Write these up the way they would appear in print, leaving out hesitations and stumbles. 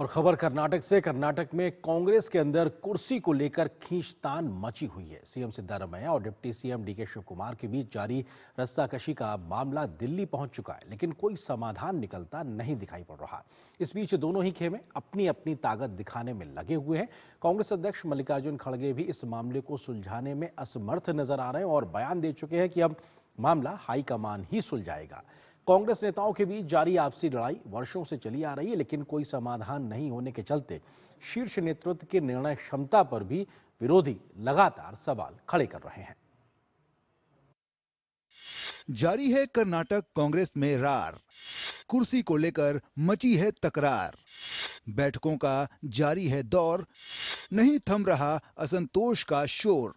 और खबर कर्नाटक से। कर्नाटक में कांग्रेस के अंदर कुर्सी को लेकर खींचतान मची हुई है। सीएम सिद्धारमैया और deputy CM DK Shivakumar के बीच जारी रस्साकशी का मामला दिल्ली पहुंच चुका है, लेकिन कोई समाधान निकलता नहीं दिखाई पड़ रहा। इस बीच दोनों ही खेमे अपनी अपनी ताकत दिखाने में लगे हुए हैं। कांग्रेस अध्यक्ष मल्लिकार्जुन खड़गे भी इस मामले को सुलझाने में असमर्थ नजर आ रहे हैं और बयान दे चुके हैं कि अब मामला हाईकमान ही सुलझाएगा। कांग्रेस नेताओं के बीच जारी आपसी लड़ाई वर्षों से चली आ रही है, लेकिन कोई समाधान नहीं होने के चलते शीर्ष नेतृत्व की निर्णय क्षमता पर भी विरोधी लगातार सवाल खड़े कर रहे हैं। जारी है कर्नाटक कांग्रेस में रार, कुर्सी को लेकर मची है तकरार, बैठकों का जारी है दौर, नहीं थम रहा असंतोष का शोर।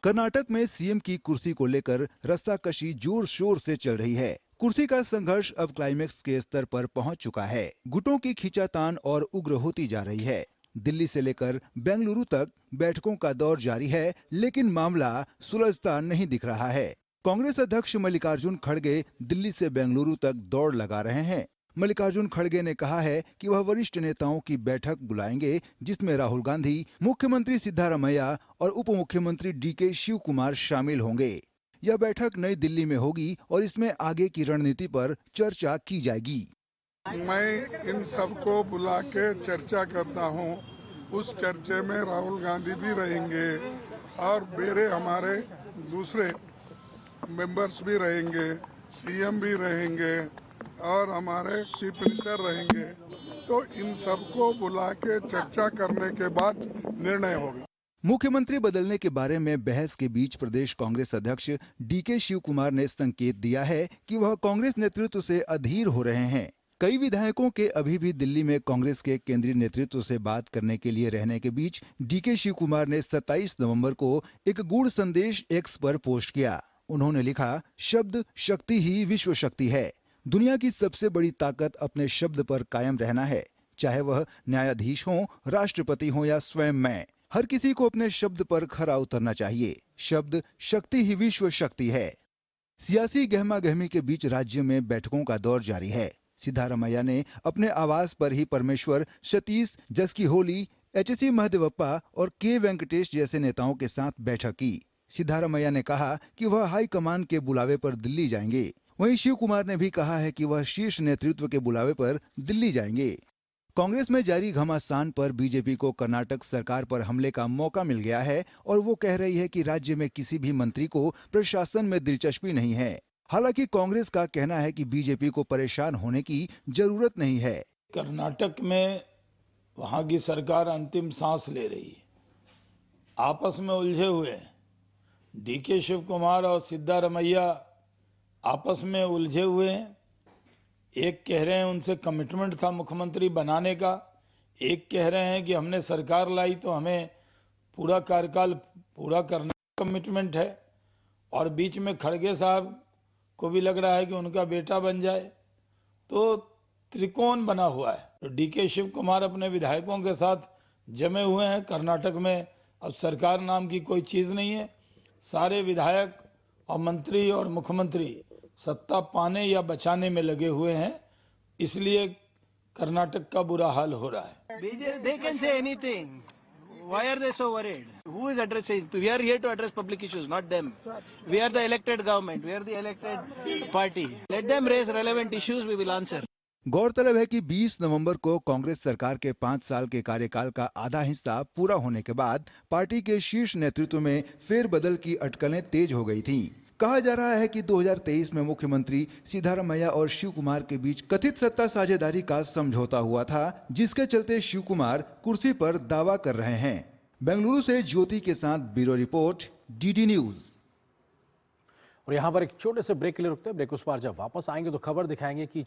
कर्नाटक में सीएम की कुर्सी को लेकर रस्साकशी जोर शोर से चल रही है। कुर्सी का संघर्ष अब क्लाइमेक्स के स्तर पर पहुंच चुका है। गुटों की खींचातान और उग्र होती जा रही है। दिल्ली से लेकर बेंगलुरु तक बैठकों का दौर जारी है, लेकिन मामला सुलझता नहीं दिख रहा है। कांग्रेस अध्यक्ष मल्लिकार्जुन खड़गे दिल्ली से बेंगलुरु तक दौड़ लगा रहे हैं। मल्लिकार्जुन खड़गे ने कहा है कि वह वरिष्ठ नेताओं की बैठक बुलाएंगे, जिसमें राहुल गांधी, मुख्यमंत्री सिद्धारमैया और उप मुख्यमंत्री डीके शिव कुमार शामिल होंगे। यह बैठक नई दिल्ली में होगी और इसमें आगे की रणनीति पर चर्चा की जाएगी। मैं इन सबको बुला के चर्चा करता हूं। उस चर्चे में राहुल गांधी भी रहेंगे और मेरे हमारे दूसरे मेंबर्स भी रहेंगे, सीएम भी रहेंगे और हमारे चीफ मिनिस्टर रहेंगे। तो इन सबको बुला के चर्चा करने के बाद निर्णय होगा। मुख्यमंत्री बदलने के बारे में बहस के बीच प्रदेश कांग्रेस अध्यक्ष डीके शिव कुमार ने संकेत दिया है कि वह कांग्रेस नेतृत्व से अधीर हो रहे हैं। कई विधायकों के अभी भी दिल्ली में कांग्रेस के केंद्रीय नेतृत्व से बात करने के लिए रहने के बीच डीके शिव कुमार ने 27 नवंबर को एक गूढ़ संदेश एक्स पर पोस्ट किया। उन्होंने लिखा, शब्द शक्ति ही विश्व शक्ति है। दुनिया की सबसे बड़ी ताकत अपने शब्द पर कायम रहना है, चाहे वह न्यायाधीश हो, राष्ट्रपति हो या स्वयं मैं। हर किसी को अपने शब्द पर खरा उतरना चाहिए। शब्द शक्ति ही विश्व शक्ति है। सियासी गहमा गहमी के बीच राज्य में बैठकों का दौर जारी है। सिद्धारमैया ने अपने आवास पर ही परमेश्वर, सतीश जस्की होली, एचसी महदेवप्पा और के वेंकटेश जैसे नेताओं के साथ बैठक की। सिद्धारमैया ने कहा कि वह हाईकमान के बुलावे पर दिल्ली जाएंगे। वहीं शिव कुमार ने भी कहा है कि वह शीर्ष नेतृत्व के बुलावे पर दिल्ली जाएंगे। कांग्रेस में जारी घमासान पर बीजेपी को कर्नाटक सरकार पर हमले का मौका मिल गया है और वो कह रही है कि राज्य में किसी भी मंत्री को प्रशासन में दिलचस्पी नहीं है। हालांकि कांग्रेस का कहना है कि बीजेपी को परेशान होने की जरूरत नहीं है। कर्नाटक में वहां की सरकार अंतिम सांस ले रही है, आपस में उलझे हुए हैं। डीके शिव कुमार और सिद्धारमैया आपस में उलझे हुए हैं। एक कह रहे हैं उनसे कमिटमेंट था मुख्यमंत्री बनाने का, एक कह रहे हैं कि हमने सरकार लाई तो हमें पूरा कार्यकाल पूरा करने का कमिटमेंट है, और बीच में खड़गे साहब को भी लग रहा है कि उनका बेटा बन जाए। तो त्रिकोण बना हुआ है। तो डीके शिव कुमार अपने विधायकों के साथ जमे हुए हैं। कर्नाटक में अब सरकार नाम की कोई चीज़ नहीं है। सारे विधायक और मंत्री और मुख्यमंत्री सत्ता पाने या बचाने में लगे हुए हैं, इसलिए कर्नाटक का बुरा हाल हो रहा है। They can say anything. Why are they so worried? Who is addressing? We are here to address public issues, not them. We are the elected government. We are the elected party. Let them raise relevant issues. We will answer. गौरतलब है कि 20 नवंबर को कांग्रेस सरकार के 5 साल के कार्यकाल का आधा हिस्सा पूरा होने के बाद पार्टी के शीर्ष नेतृत्व में फेरबदल की अटकलें तेज हो गई थीं। कहा जा रहा है कि 2023 में मुख्यमंत्री सिद्धारमैया और शिव कुमार के बीच कथित सत्ता साझेदारी का समझौता हुआ था, जिसके चलते शिव कुमार कुर्सी पर दावा कर रहे हैं। बेंगलुरु से ज्योति के साथ ब्यूरो रिपोर्ट, डीडी न्यूज। और यहाँ पर एक छोटे से ब्रेक के लिए रुकते हैं। ब्रेक उस पार जब वापस आएंगे तो खबर दिखाएंगे कि